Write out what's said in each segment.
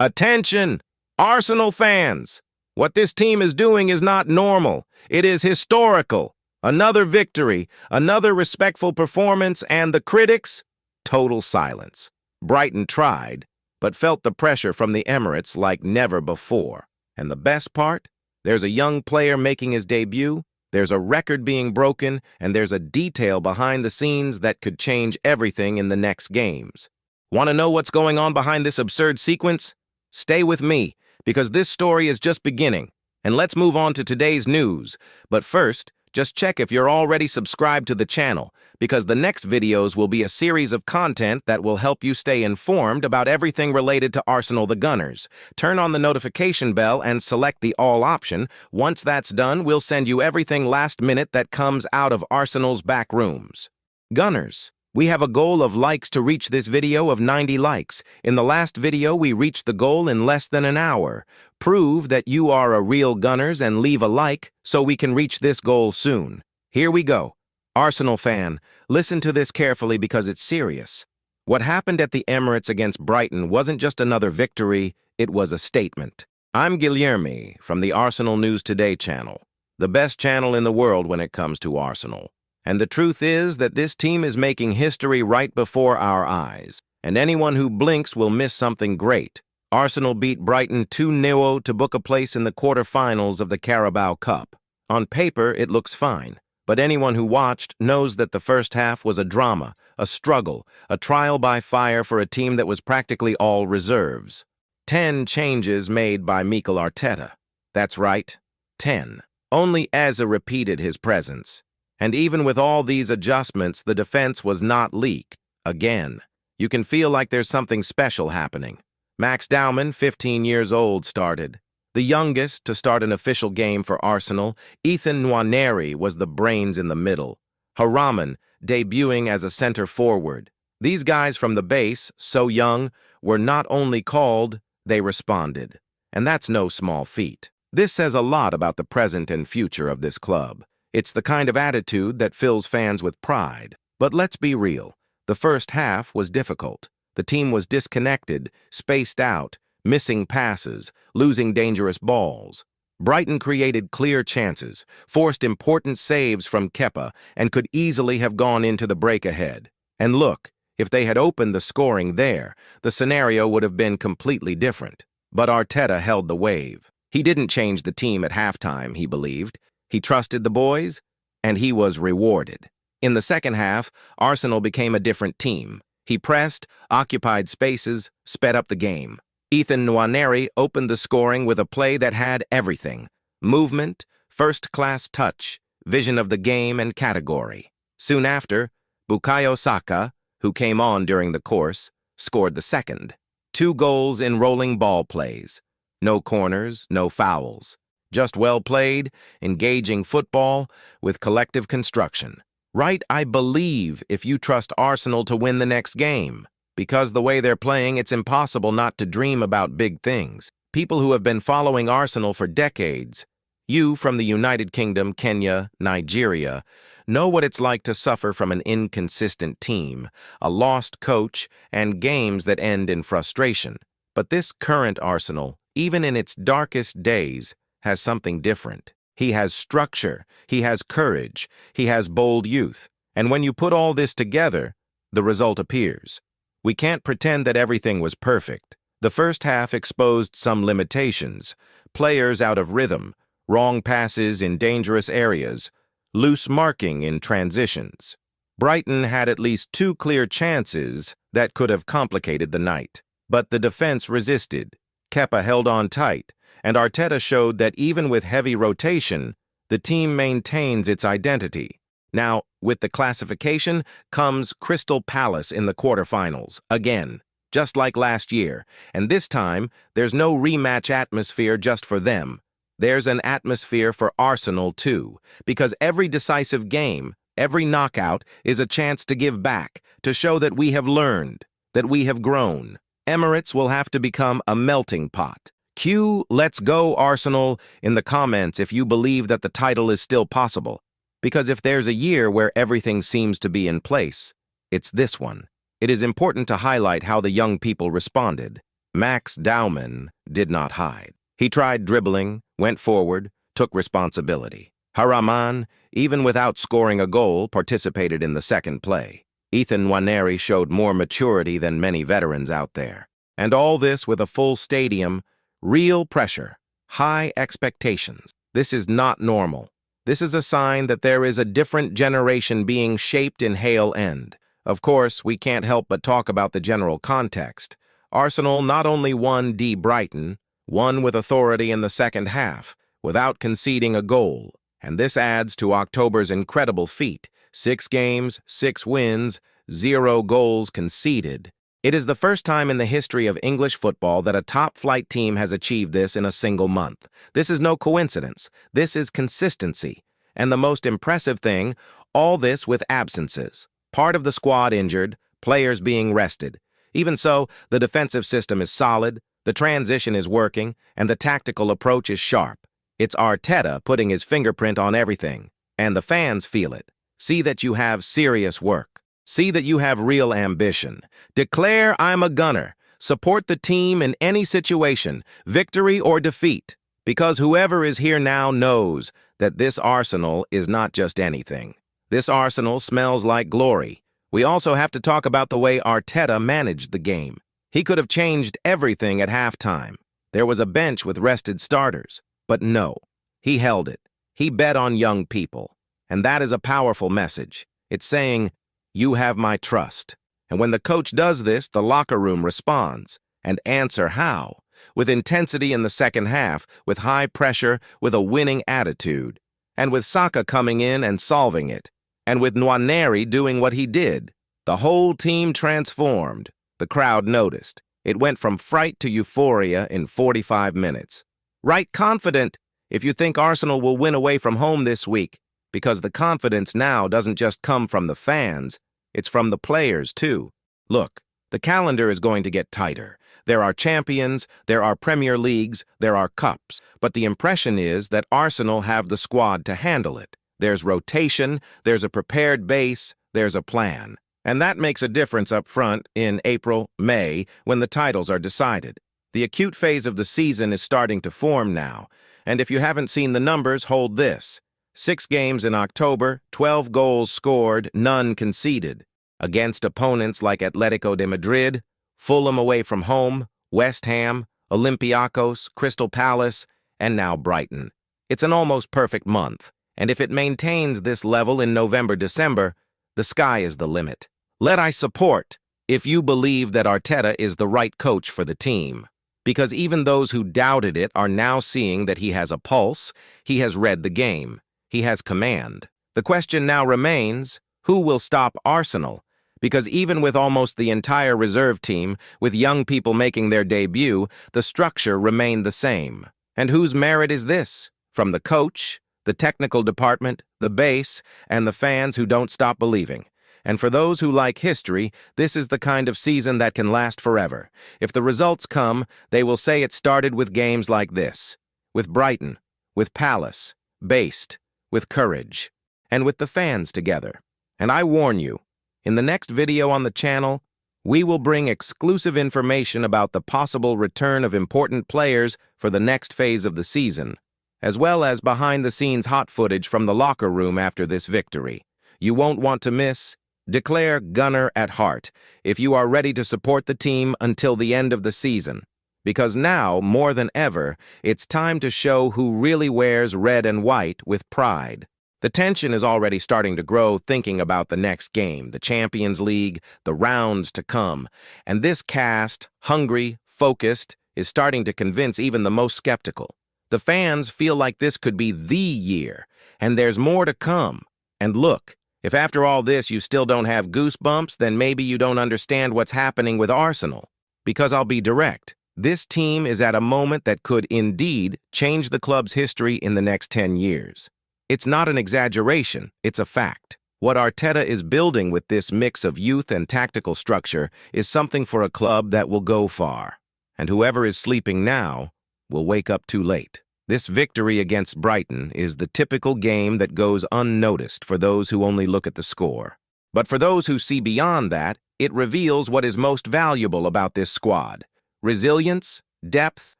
Attention, Arsenal fans! What this team is doing is not normal. It is historical. Another victory, another respectful performance, and the critics? Total silence. Brighton tried, but felt the pressure from the Emirates like never before. And the best part? There's a young player making his debut, there's a record being broken, and there's a detail behind the scenes that could change everything in the next games. Want to know what's going on behind this absurd sequence? Stay with me, because this story is just beginning. And let's move on to today's news. But first, just check if you're already subscribed to the channel, because the next videos will be a series of content that will help you stay informed about everything related to Arsenal the Gunners. Turn on the notification bell and select the all option. Once that's done, we'll send you everything last minute that comes out of Arsenal's back rooms. Gunners, we have a goal of likes to reach this video of 90 likes. In the last video, we reached the goal in less than an hour. Prove that you are a real Gunners and leave a like so we can reach this goal soon. Here we go. Arsenal fan, listen to this carefully because it's serious. What happened at the Emirates against Brighton wasn't just another victory, it was a statement. I'm Guilherme from the Arsenal News Today channel, the best channel in the world when it comes to Arsenal. And the truth is that this team is making history right before our eyes, and anyone who blinks will miss something great. Arsenal beat Brighton 2-0 to book a place in the quarterfinals of the Carabao Cup. On paper, it looks fine, but anyone who watched knows that the first half was a drama, a struggle, a trial by fire for a team that was practically all reserves. 10 changes made by Mikel Arteta. That's right, 10. Only Eze repeated his presence. And even with all these adjustments, the defense was not leaked. Again, you can feel like there's something special happening. Max Dowman, 15 years old, started. The youngest to start an official game for Arsenal, Ethan Nwaneri was the brains in the middle. Haraman, debuting as a center forward. These guys from the base, so young, were not only called, they responded. And that's no small feat. This says a lot about the present and future of this club. It's the kind of attitude that fills fans with pride. But let's be real. The first half was difficult. The team was disconnected, spaced out, missing passes, losing dangerous balls. Brighton created clear chances, forced important saves from Kepa, and could easily have gone into the break ahead. And look, if they had opened the scoring there, the scenario would have been completely different. But Arteta held the wave. He didn't change the team at halftime, he believed. He trusted the boys, and he was rewarded. In the second half, Arsenal became a different team. He pressed, occupied spaces, sped up the game. Ethan Nwaneri opened the scoring with a play that had everything: movement, first-class touch, vision of the game, and category. Soon after, Bukayo Saka, who came on during the course, scored the second. 2 goals in rolling ball plays. No corners, no fouls. Just well-played, engaging football with collective construction. Right, I believe, if you trust Arsenal to win the next game. Because the way they're playing, it's impossible not to dream about big things. People who have been following Arsenal for decades, you from the United Kingdom, Kenya, Nigeria, know what it's like to suffer from an inconsistent team, a lost coach, and games that end in frustration. But this current Arsenal, even in its darkest days, has something different. He has structure, he has courage, he has bold youth. And when you put all this together, the result appears. We can't pretend that everything was perfect. The first half exposed some limitations, players out of rhythm, wrong passes in dangerous areas, loose marking in transitions. Brighton had at least 2 clear chances that could have complicated the night. But the defense resisted. Kepa held on tight, and Arteta showed that even with heavy rotation, the team maintains its identity. Now, with the classification comes Crystal Palace in the quarterfinals, again, just like last year. And this time, there's no rematch atmosphere just for them. There's an atmosphere for Arsenal too, because every decisive game, every knockout, is a chance to give back, to show that we have learned, that we have grown. Emirates will have to become a melting pot. Cue "Let's go, Arsenal" in the comments if you believe that the title is still possible. Because if there's a year where everything seems to be in place, it's this one. It is important to highlight how the young people responded. Max Daumann did not hide. He tried dribbling, went forward, took responsibility. Haraman, even without scoring a goal, participated in the second play. Ethan Nwaneri showed more maturity than many veterans out there. And all this with a full stadium, real pressure, high expectations. This is not normal. This is a sign that there is a different generation being shaped in Hale End. Of course, we can't help but talk about the general context. Arsenal not only won Brighton, won with authority in the second half, without conceding a goal. And this adds to October's incredible feat: 6 games, 6 wins, 0 goals conceded. It is the first time in the history of English football that a top-flight team has achieved this in a single month. This is no coincidence. This is consistency. And the most impressive thing, all this with absences. Part of the squad injured, players being rested. Even so, the defensive system is solid, the transition is working, and the tactical approach is sharp. It's Arteta putting his fingerprint on everything, and the fans feel it. See that you have serious work. See that you have real ambition. Declare I'm a gunner. Support the team in any situation, victory or defeat, because whoever is here now knows that this Arsenal is not just anything. This Arsenal smells like glory. We also have to talk about the way Arteta managed the game. He could have changed everything at halftime. There was a bench with rested starters. But no, he held it. He bet on young people. And that is a powerful message. It's saying, you have my trust. And when the coach does this, the locker room responds. And answer how? With intensity in the second half, with high pressure, with a winning attitude. And with Saka coming in and solving it. And with Nwaneri doing what he did. The whole team transformed. The crowd noticed. It went from fright to euphoria in 45 minutes. Right confident if you think Arsenal will win away from home this week, because the confidence now doesn't just come from the fans, it's from the players too. Look, the calendar is going to get tighter. There are champions, there are Premier Leagues, there are cups, but the impression is that Arsenal have the squad to handle it. There's rotation, there's a prepared base, there's a plan. And that makes a difference up front in April, May, when the titles are decided. The acute phase of the season is starting to form now, and if you haven't seen the numbers, hold this. 6 games in October, 12 goals scored, none conceded. Against opponents like Atletico de Madrid, Fulham away from home, West Ham, Olympiacos, Crystal Palace, and now Brighton. It's an almost perfect month, and if it maintains this level in November-December, the sky is the limit. Let I support if you believe that Arteta is the right coach for the team. Because even those who doubted it are now seeing that he has a pulse, he has read the game, he has command. The question now remains, who will stop Arsenal? Because even with almost the entire reserve team, with young people making their debut, the structure remained the same. And whose merit is this? From the coach, the technical department, the base, and the fans who don't stop believing. And for those who like history, this is the kind of season that can last forever. If the results come, they will say it started with games like this. With Brighton, with Palace, based, with courage, and with the fans together. And I warn you, in the next video on the channel, we will bring exclusive information about the possible return of important players for the next phase of the season, as well as behind-the-scenes hot footage from the locker room after this victory. You won't want to miss. Declare Gunner at heart if you are ready to support the team until the end of the season. Because now, more than ever, it's time to show who really wears red and white with pride. The tension is already starting to grow thinking about the next game, the Champions League, the rounds to come. And this cast, hungry, focused, is starting to convince even the most skeptical. The fans feel like this could be the year, and there's more to come. And look, if after all this you still don't have goosebumps, then maybe you don't understand what's happening with Arsenal. Because I'll be direct, this team is at a moment that could indeed change the club's history in the next 10 years. It's not an exaggeration, it's a fact. What Arteta is building with this mix of youth and tactical structure is something for a club that will go far. And whoever is sleeping now will wake up too late. This victory against Brighton is the typical game that goes unnoticed for those who only look at the score. But for those who see beyond that, it reveals what is most valuable about this squad. resilience, depth,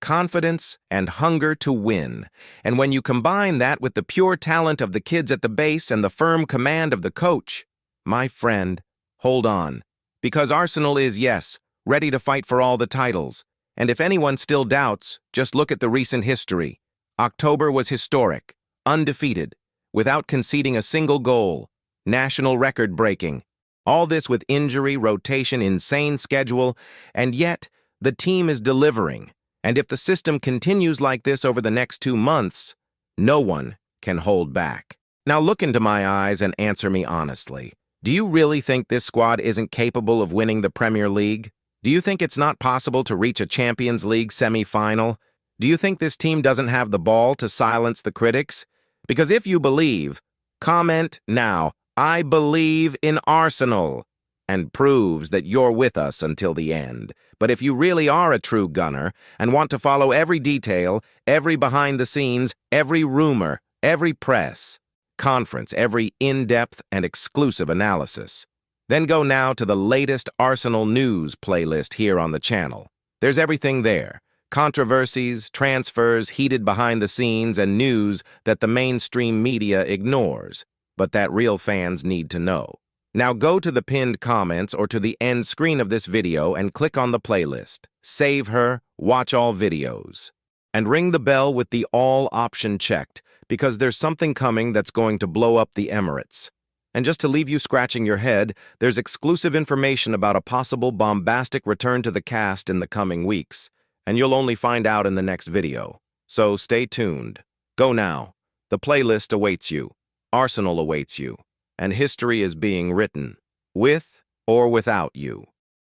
confidence, and hunger to win. And when you combine that with the pure talent of the kids at the base and the firm command of the coach, my friend, hold on. Because Arsenal is, yes, ready to fight for all the titles. And if anyone still doubts, just look at the recent history. October was historic, undefeated, without conceding a single goal, national record breaking. All this with injury, rotation, insane schedule, and yet the team is delivering. And if the system continues like this over the next 2 months, no one can hold back. Now look into my eyes and answer me honestly. Do you really think this squad isn't capable of winning the Premier League? Do you think it's not possible to reach a Champions League semi-final? Do you think this team doesn't have the ball to silence the critics? Because if you believe, comment now, I believe in Arsenal, and proves that you're with us until the end. But if you really are a true gunner and want to follow every detail, every behind the scenes, every rumor, every press conference, every in-depth and exclusive analysis, then go now to the latest Arsenal news playlist here on the channel. There's everything there. Controversies, transfers, heated behind the scenes, and news that the mainstream media ignores, but that real fans need to know. Now go to the pinned comments or to the end screen of this video and click on the playlist. Save her, watch all videos. And ring the bell with the all option checked, because there's something coming that's going to blow up the Emirates. And just to leave you scratching your head, there's exclusive information about a possible bombastic return to the cast in the coming weeks, and you'll only find out in the next video. So stay tuned. Go now. The playlist awaits you. Arsenal awaits you. And history is being written, with or without you.